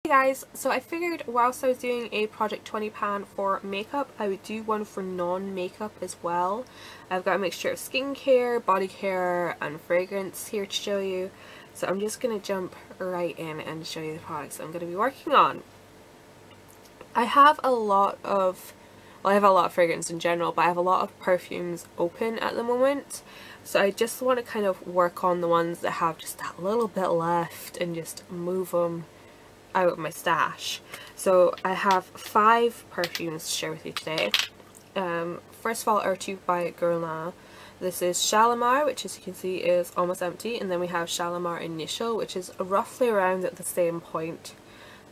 Hey guys, so I figured whilst I was doing a Project 20 pan for makeup, I would do one for non-makeup as well. I've got a mixture of skincare, body care and fragrance here to show you. So I'm just going to jump right in and show you the products I'm going to be working on. I have a lot of, well, I have a lot of fragrance in general, but I have a lot of perfumes open at the moment. So I just want to kind of work on the ones that have just that little bit left and just move them out of my stash. So I have 5 perfumes to share with you today. First of all, Urtu by Guerlain. This is Shalimar, which as you can see is almost empty, and then we have Shalimar Initial, which is roughly around at the same point.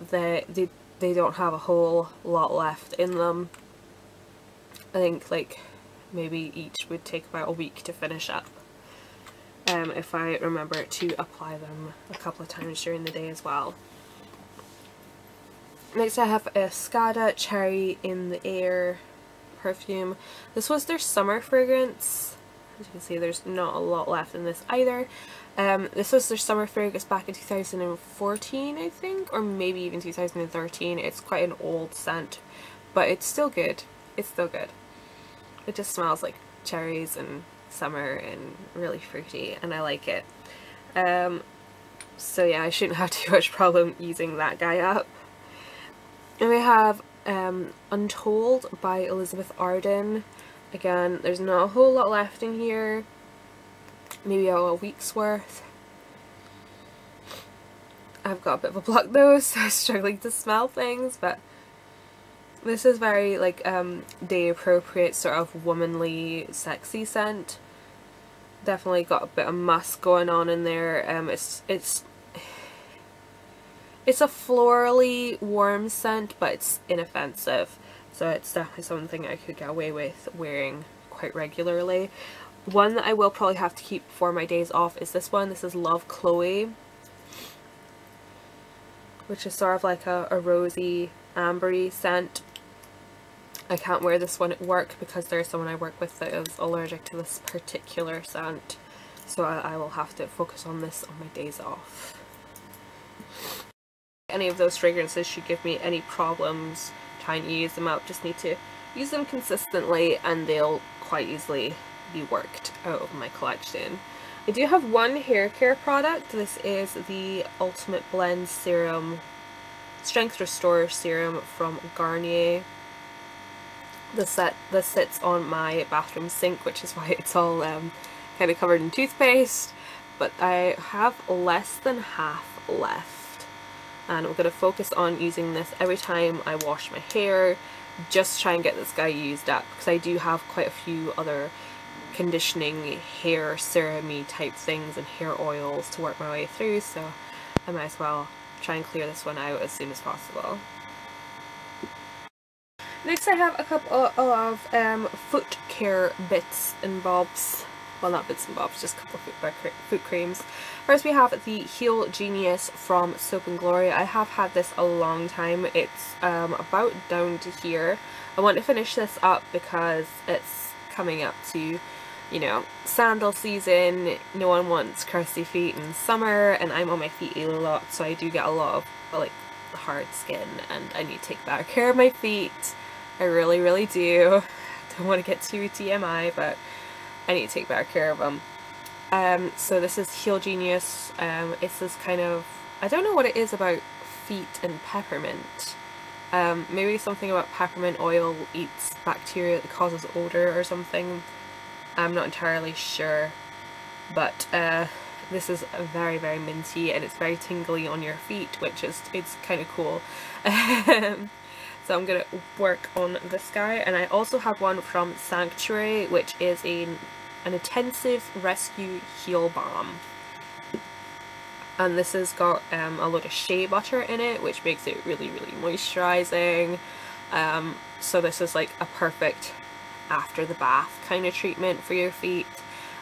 They don't have a whole lot left in them. I think like maybe each would take about a week to finish up, if I remember to apply them a couple of times during the day as well. Next I have a Escada Cherry in the Air perfume. This was their summer fragrance. As you can see, there's not a lot left in this either. This was their summer fragrance back in 2014, I think, or maybe even 2013. It's quite an old scent, but it's still good. It's still good. It just smells like cherries and summer and really fruity, and I like it. So yeah, I shouldn't have too much problem using that guy up. And we have Untold by Elizabeth Arden. Again, there's not a whole lot left in here. Maybe a week's worth. I've got a bit of a blocked nose, so I'm struggling to smell things, but this is very like day appropriate, sort of womanly, sexy scent. Definitely got a bit of musk going on in there. It's a florally warm scent, but it's inoffensive, so it's definitely something I could get away with wearing quite regularly. One that I will probably have to keep for my days off is this one. This is Love Chloe, which is sort of like a rosy, ambery scent. I can't wear this one at work because there's someone I work with that is allergic to this particular scent, so I will have to focus on this on my days off. Any of those fragrances should give me any problems trying to use them up. Just need to use them consistently and they'll quite easily be worked out of my collection. I do have one hair care product. This is the Ultimate Blend Serum, Strength Restore Serum from Garnier. This sits on my bathroom sink, which is why it's all kind of covered in toothpaste, but I have less than half left. And I'm going to focus on using this every time I wash my hair, just try and get this guy used up, because I do have quite a few other conditioning hair serum-y type things and hair oils to work my way through, so I might as well try and clear this one out as soon as possible. Next I have a couple of foot care bits and bobs. Well, not bits and bobs, just a couple of foot creams. First we have the Heal Genius from Soap & Glory. I have had this a long time. It's about down to here. I want to finish this up because it's coming up to, you know, sandal season. No one wants crusty feet in summer, and I'm on my feet a lot, so I do get a lot of like hard skin, and I need to take better care of my feet. I really, really do. Don't want to get too TMI, but I need to take better care of them. So this is Heal Genius. It's this kind of, I don't know what it is about feet and peppermint. Maybe something about peppermint oil eats bacteria that causes odor or something. I'm not entirely sure, but this is very, very minty, and it's very tingly on your feet, which is, it's kind of cool. So I'm going to work on this guy, and I also have one from Sanctuary, which is an intensive rescue heal balm. And this has got a load of shea butter in it, which makes it really, really moisturizing. So this is like a perfect after the bath kind of treatment for your feet.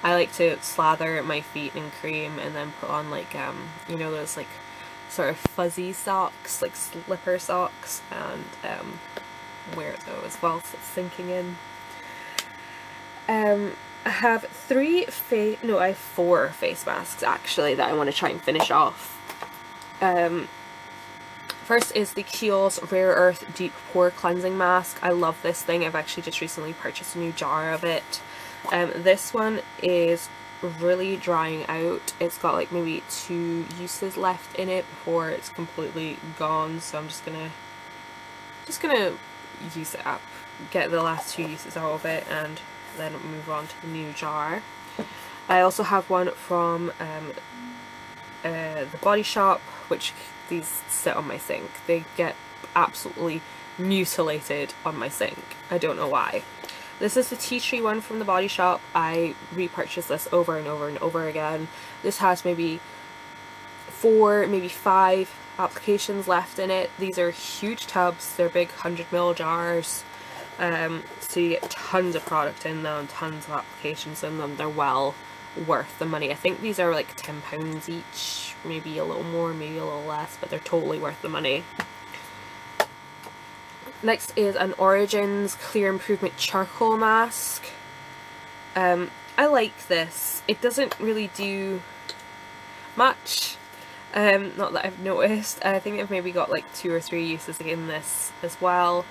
I like to slather my feet in cream and then put on like, you know, those like sort of fuzzy socks, like slipper socks, and wear those whilst it's sinking in. I have 4 face masks actually that I want to try and finish off. First is the Kiehl's Rare Earth Deep Pore Cleansing Mask. I love this thing. I've actually just recently purchased a new jar of it. This one is really drying out. It's got like maybe 2 uses left in it before it's completely gone, so I'm just gonna use it up, get the last 2 uses out of it, and then move on to the new jar. I also have one from the Body Shop, which these sit on my sink. They get absolutely mutilated on my sink. I don't know why. This is the tea tree one from the Body Shop. I repurchased this over and over and over again. This has maybe 4, maybe 5 applications left in it. These are huge tubs. They're big 100ml jars. So you get tons of product in them, tons of applications in them. They're well worth the money. I think these are like £10 each, maybe a little more, maybe a little less, but they're totally worth the money. Next is an Origins Clear Improvement Charcoal Mask. I like this. It doesn't really do much, not that I've noticed. I think I've maybe got like 2 or 3 uses in this as well.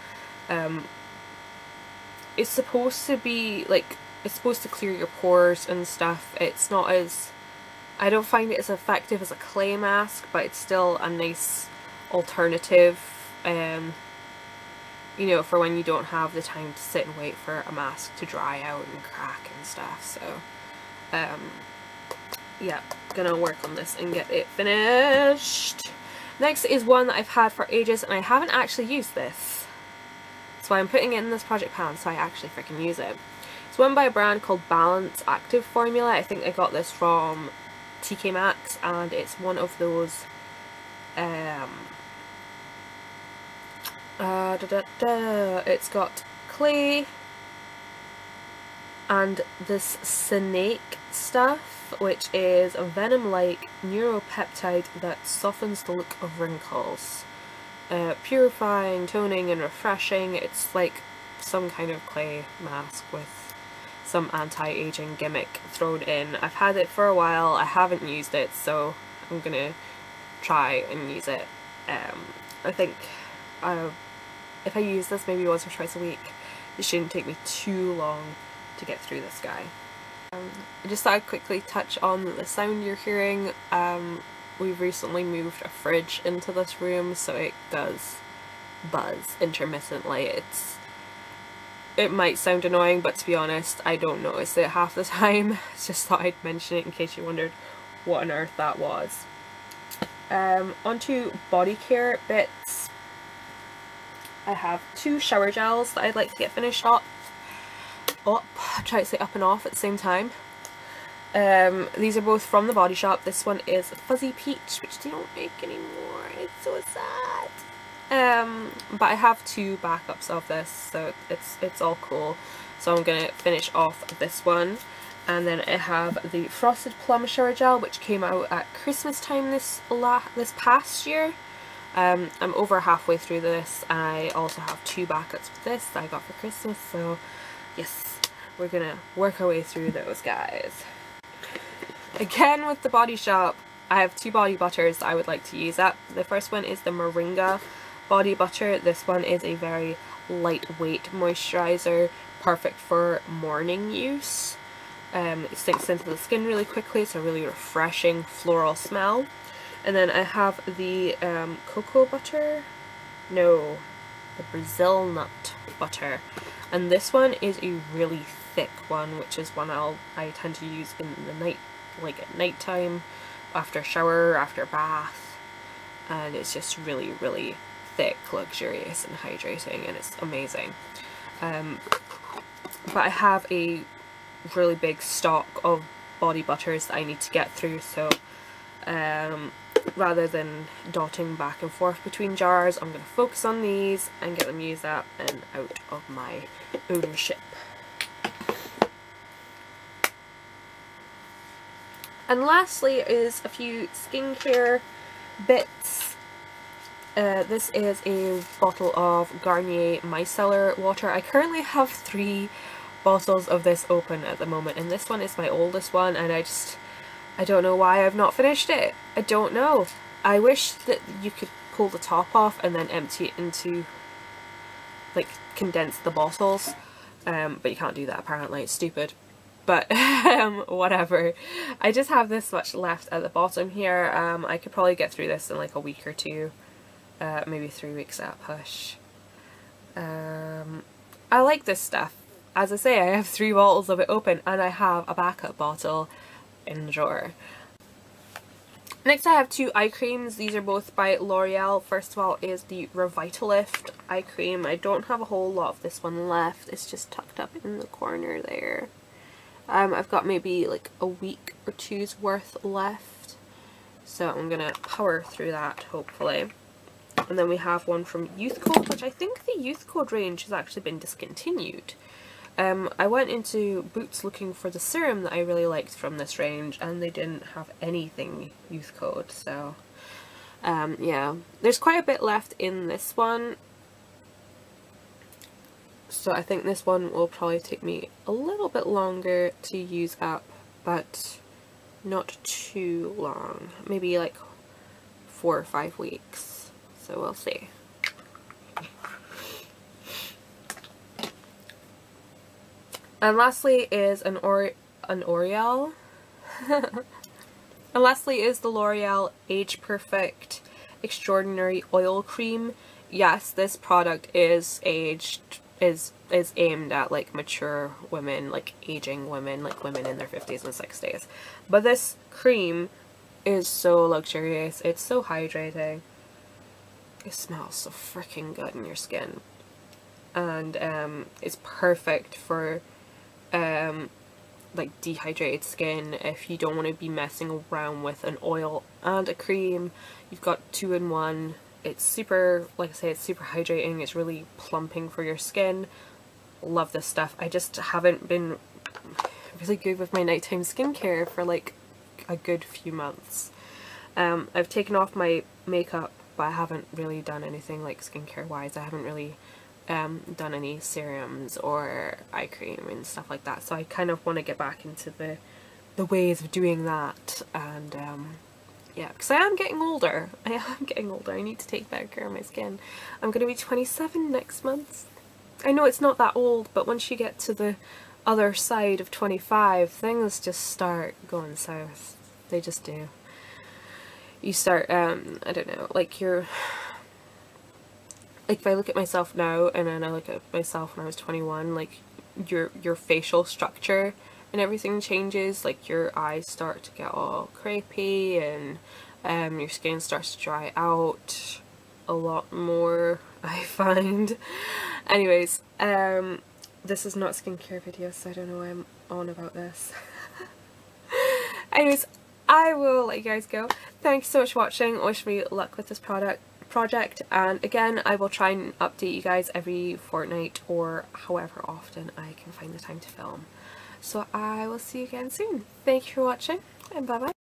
It's supposed to be like, it's supposed to clear your pores and stuff. It's not as, I don't find it as effective as a clay mask, but it's still a nice alternative, you know, for when you don't have the time to sit and wait for a mask to dry out and crack and stuff. So yeah, gonna work on this and get it finished. Next is one that I've had for ages and I haven't actually used this, so I'm putting it in this project pan so I actually freaking use it. It's one by a brand called Balance Active Formula. I think I got this from TK Maxx, and it's one of those it's got clay and this snake stuff, which is a venom-like neuropeptide that softens the look of wrinkles. Purifying, toning and refreshing. It's like some kind of clay mask with some anti-aging gimmick thrown in. I've had it for a while. I haven't used it, so I'm gonna try and use it. I think if I use this maybe once or twice a week, it shouldn't take me too long to get through this guy. I just thought I'd quickly touch on the sound you're hearing. We've recently moved a fridge into this room, so it does buzz intermittently. It might sound annoying, but to be honest, I don't notice it half the time. Just thought I'd mention it in case you wondered what on earth that was. Onto body care bits. I have 2 shower gels that I'd like to get finished up. Try to say up and off at the same time. These are both from the Body Shop. This one is Fuzzy Peach, which they don't make anymore. It's so sad. But I have 2 backups of this, so it's all cool. So I'm gonna finish off this one, and then I have the Frosted Plum Shower Gel, which came out at Christmas time this past year. I'm over halfway through this, and I also have 2 backups with this that I got for Christmas. So yes, we're gonna work our way through those guys. Again with the Body Shop, I have 2 body butters that I would like to use up. The first one is the Moringa body butter. This one is a very lightweight moisturizer, perfect for morning use. It sinks into the skin really quickly. It's a really refreshing floral smell. And then I have the cocoa butter, no, the Brazil nut butter, and this one is a really thick one, which is one I tend to use in the night, like at night time, after shower, after bath, and it's just really, really thick, luxurious and hydrating, and it's amazing. But I have a really big stock of body butters that I need to get through, so rather than dotting back and forth between jars, I'm going to focus on these and get them used up and out of my ownership. And lastly is a few skincare bits. This is a bottle of Garnier Micellar water. I currently have 3 bottles of this open at the moment, and this one is my oldest one, and I don't know why I've not finished it. I don't know. I wish that you could pull the top off and then empty it into, like, condense the bottles, but you can't do that apparently, it's stupid. But whatever. I just have this much left at the bottom here. I could probably get through this in like a week or two, maybe 3 weeks at a push. I like this stuff. As I say, I have 3 bottles of it open and I have a backup bottle in the drawer. Next I have 2 eye creams. These are both by L'Oreal. First of all is the Revitalift eye cream. I don't have a whole lot of this one left. It's just tucked up in the corner there. I've got maybe like a week or two's worth left, so I'm gonna power through that hopefully. And then we have one from Youth Code, which I think the Youth Code range has actually been discontinued. I went into Boots looking for the serum that I really liked from this range and they didn't have anything Youth Code, so yeah. There's quite a bit left in this one. So I think this one will probably take me a little bit longer to use up, but not too long. Maybe like 4 or 5 weeks. So we'll see. And lastly is an L'Oreal. And lastly is the L'Oreal Age Perfect Extraordinary Oil Cream. Yes, this product is aimed at like mature women, like aging women, like women in their 50s and 60s. But this cream is so luxurious, it's so hydrating, it smells so freaking good in your skin, and it's perfect for like dehydrated skin. If you don't want to be messing around with an oil and a cream, you've got 2 in 1. It's super, like I say, it's super hydrating, it's really plumping for your skin. Love this stuff. I just haven't been really good with my nighttime skincare for like a good few months. I've taken off my makeup, but I haven't really done anything like skincare wise. I haven't really done any serums or eye cream and stuff like that, so I kind of want to get back into the ways of doing that. And yeah, because I am getting older. I need to take better care of my skin. I'm going to be 27 next month. I know it's not that old, but once you get to the other side of 25, things just start going south. They just do. You start, I don't know, like you're... Like if I look at myself now and then I look at myself when I was 21, like your facial structure and everything changes. Like your eyes start to get all crepey and your skin starts to dry out a lot more, I find. Anyways, this is not a skincare video, so I don't know why I'm on about this. Anyways, I will let you guys go. Thanks so much for watching. Wish me luck with this project, and again I will try and update you guys every fortnight or however often I can find the time to film. So I will see you again soon. Thank you for watching, and bye bye.